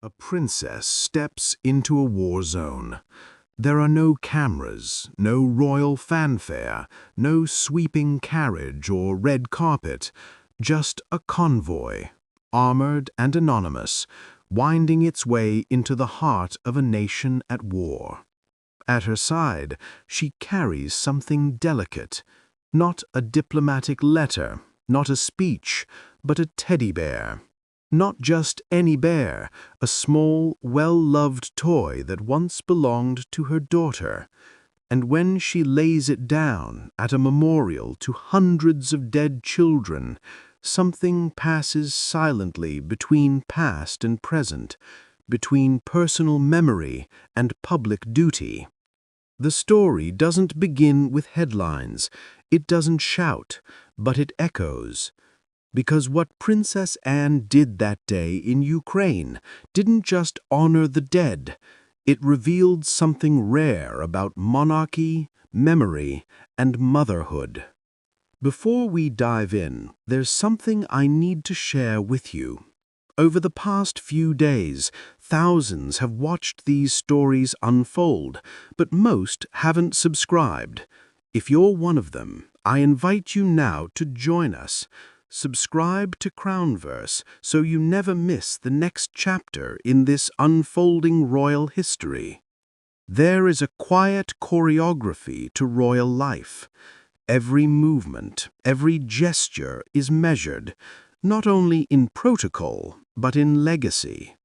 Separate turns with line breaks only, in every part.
A princess steps into a war zone. There are no cameras, no royal fanfare, no sweeping carriage or red carpet, just a convoy, armored and anonymous, winding its way into the heart of a nation at war. At her side, she carries something delicate, not a diplomatic letter, not a speech, but a teddy bear. Not just any bear, a small, well-loved toy that once belonged to her daughter. And when she lays it down at a memorial to hundreds of dead children, something passes silently between past and present, between personal memory and public duty. The story doesn't begin with headlines, it doesn't shout, but it echoes. Because what Princess Anne did that day in Ukraine didn't just honor the dead, it revealed something rare about monarchy, memory, and motherhood. Before we dive in, there's something I need to share with you. Over the past few days, thousands have watched these stories unfold, but most haven't subscribed. If you're one of them, I invite you now to join us. Subscribe to Crownverse so you never miss the next chapter in this unfolding royal history. There is a quiet choreography to royal life. Every movement, every gesture is measured, not only in protocol, but in legacy.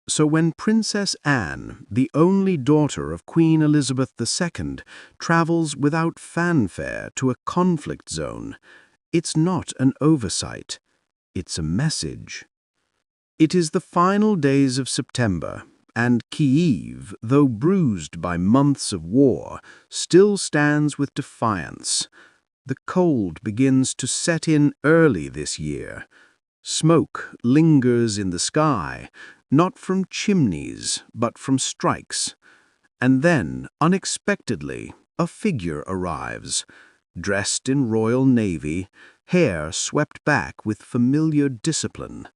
So when Princess Anne, the only daughter of Queen Elizabeth II, travels without fanfare to a conflict zone, it's not an oversight, it's a message. It is the final days of September, and Kyiv, though bruised by months of war, still stands with defiance. The cold begins to set in early this year. Smoke lingers in the sky, not from chimneys, but from strikes. And then, unexpectedly, a figure arrives. Dressed in royal navy, hair swept back with familiar discipline,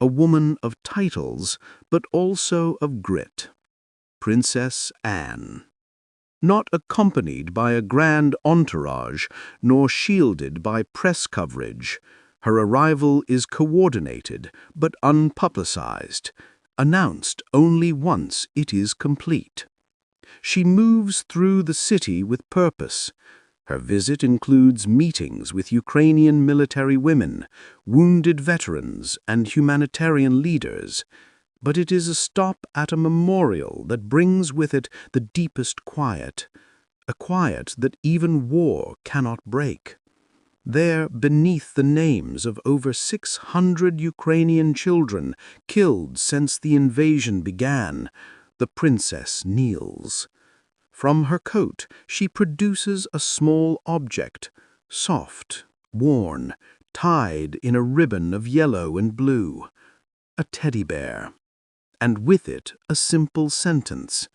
a woman of titles, but also of grit. Princess Anne. Not accompanied by a grand entourage, nor shielded by press coverage, her arrival is coordinated but unpublicized, announced only once it is complete. She moves through the city with purpose. Her visit includes meetings with Ukrainian military women, wounded veterans, and humanitarian leaders, but it is a stop at a memorial that brings with it the deepest quiet, a quiet that even war cannot break. There, beneath the names of over 600 Ukrainian children killed since the invasion began, the princess kneels. From her coat, she produces a small object, soft, worn, tied in a ribbon of yellow and blue, a teddy bear, and with it a simple sentence.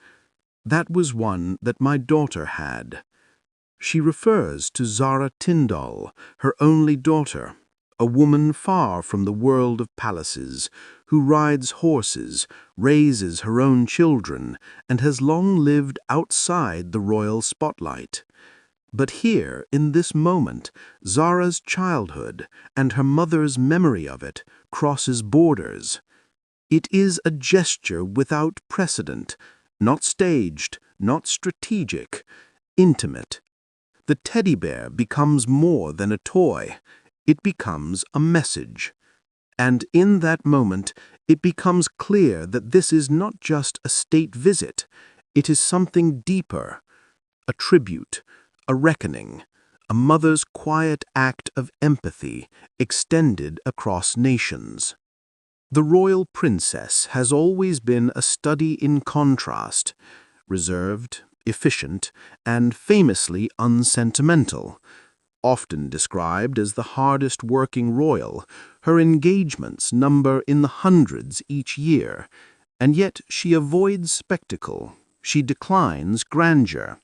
That was one that my daughter had. She refers to Zara, her only daughter, a woman far from the world of palaces, who rides horses, raises her own children, and has long lived outside the royal spotlight. But here, in this moment, Zara's childhood and her mother's memory of it crosses borders. It is a gesture without precedent, not staged, not strategic, intimate. The teddy bear becomes more than a toy. It becomes a message. And in that moment, it becomes clear that this is not just a state visit. It is something deeper, a tribute, a reckoning, a mother's quiet act of empathy extended across nations. The royal princess has always been a study in contrast, reserved, efficient, and famously unsentimental. Often described as the hardest working royal, her engagements number in the hundreds each year, and yet she avoids spectacle, she declines grandeur.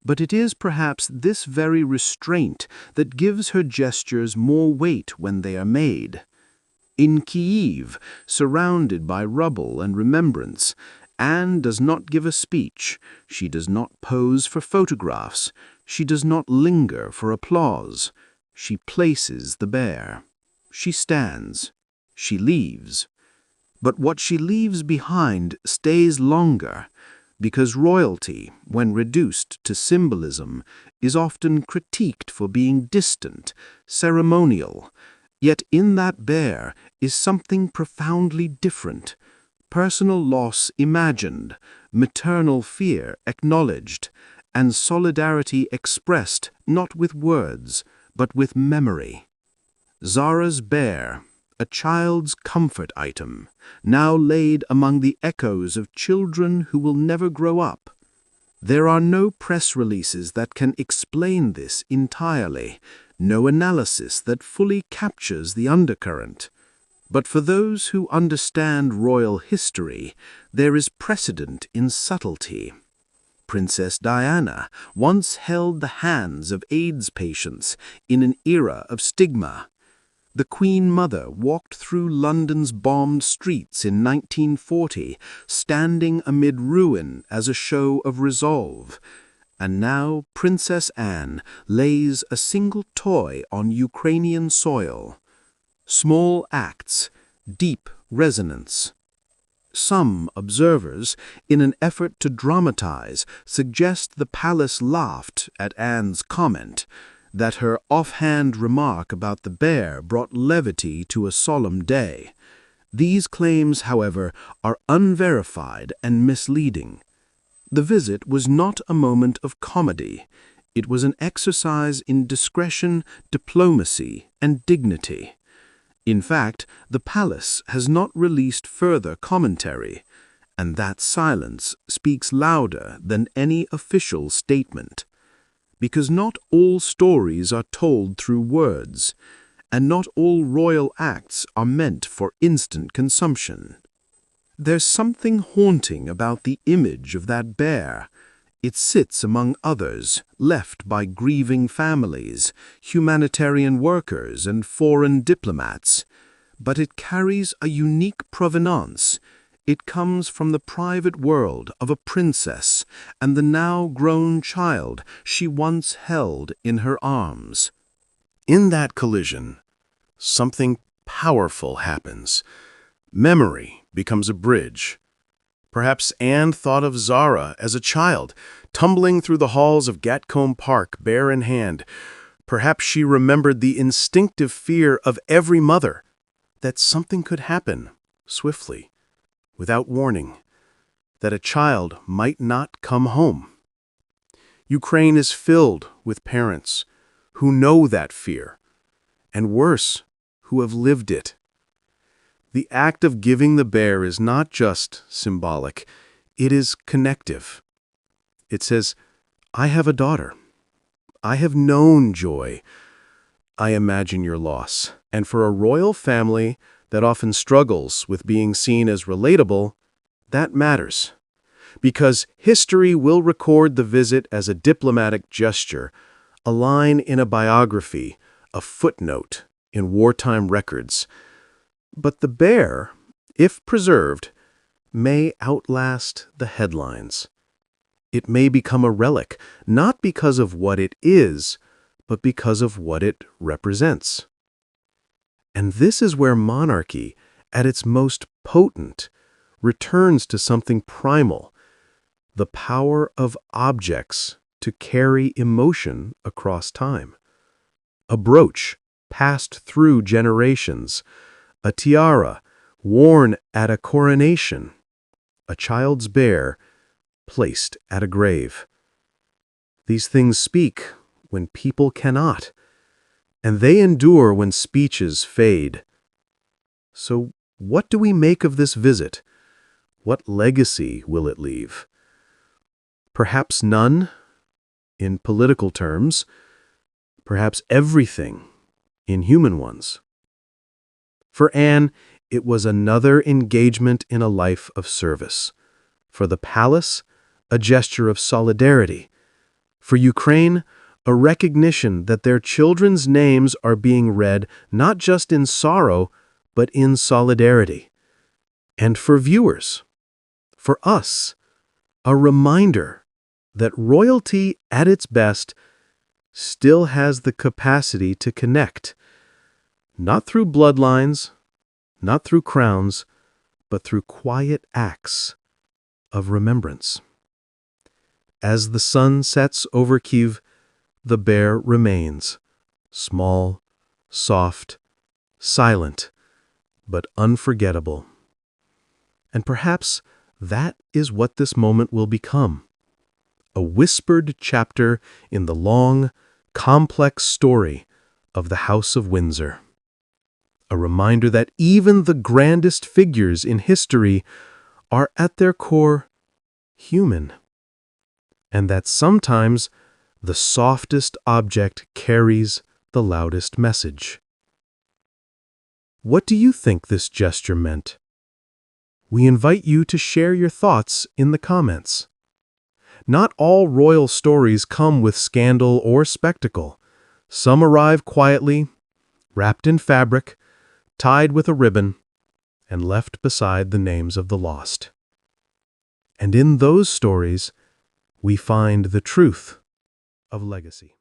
But it is perhaps this very restraint that gives her gestures more weight when they are made. In Kyiv, surrounded by rubble and remembrance, Anne does not give a speech, she does not pose for photographs, she does not linger for applause. She places the bear. She stands. She leaves. But what she leaves behind stays longer, because royalty, when reduced to symbolism, is often critiqued for being distant, ceremonial. Yet in that bear is something profoundly different. Personal loss imagined, maternal fear acknowledged, and solidarity expressed not with words, but with memory. Zara's bear, a child's comfort item, now laid among the echoes of children who will never grow up. There are no press releases that can explain this entirely, no analysis that fully captures the undercurrent. But for those who understand royal history, there is precedent in subtlety. Princess Diana once held the hands of AIDS patients in an era of stigma. The Queen Mother walked through London's bombed streets in 1940, standing amid ruin as a show of resolve. And now Princess Anne lays a single toy on Ukrainian soil. Small acts, deep resonance. Some observers, in an effort to dramatize, suggest the palace laughed at Anne's comment, that her offhand remark about the bear brought levity to a solemn day. These claims, however, are unverified and misleading. The visit was not a moment of comedy. It was an exercise in discretion, diplomacy, and dignity. In fact, the palace has not released further commentary, and that silence speaks louder than any official statement. Because not all stories are told through words, and not all royal acts are meant for instant consumption. There's something haunting about the image of that bear. It sits among others, left by grieving families, humanitarian workers, and foreign diplomats. But it carries a unique provenance. It comes from the private world of a princess and the now grown child she once held in her arms. In that collision, something powerful happens. Memory becomes a bridge. Perhaps Anne thought of Zara as a child, tumbling through the halls of Gatcombe Park, bear in hand. Perhaps she remembered the instinctive fear of every mother, that something could happen, swiftly, without warning, that a child might not come home. Ukraine is filled with parents who know that fear, and worse, who have lived it. The act of giving the bear is not just symbolic, it is connective. It says, I have a daughter. I have known joy. I imagine your loss. And for a royal family that often struggles with being seen as relatable, that matters. Because history will record the visit as a diplomatic gesture, a line in a biography, a footnote in wartime records. But the bear, if preserved, may outlast the headlines. It may become a relic, not because of what it is, but because of what it represents. And this is where monarchy, at its most potent, returns to something primal, the power of objects to carry emotion across time. A brooch passed through generations, a tiara worn at a coronation, a child's bear placed at a grave. These things speak when people cannot, and they endure when speeches fade. So what do we make of this visit? What legacy will it leave? Perhaps none, in political terms, perhaps everything in human ones. For Anne, it was another engagement in a life of service. For the palace, a gesture of solidarity. For Ukraine, a recognition that their children's names are being read not just in sorrow,
but in solidarity. And for viewers, for us, a reminder that royalty at its best still has the capacity to connect, not through bloodlines, not through crowns, but through quiet acts of remembrance. As the sun sets over Kyiv, the bear remains, small, soft, silent, but unforgettable. And perhaps that is what this moment will become, a whispered chapter in the long, complex story of the House of Windsor. A reminder that even the grandest figures in history are at their core human, and that sometimes the softest object carries the loudest message. What do you think this gesture meant? We invite you to share your thoughts in the comments. Not all royal stories come with scandal or spectacle. Some arrive quietly, wrapped in fabric, tied with a ribbon, and left beside the names of the lost. And in those stories, we find the truth of legacy.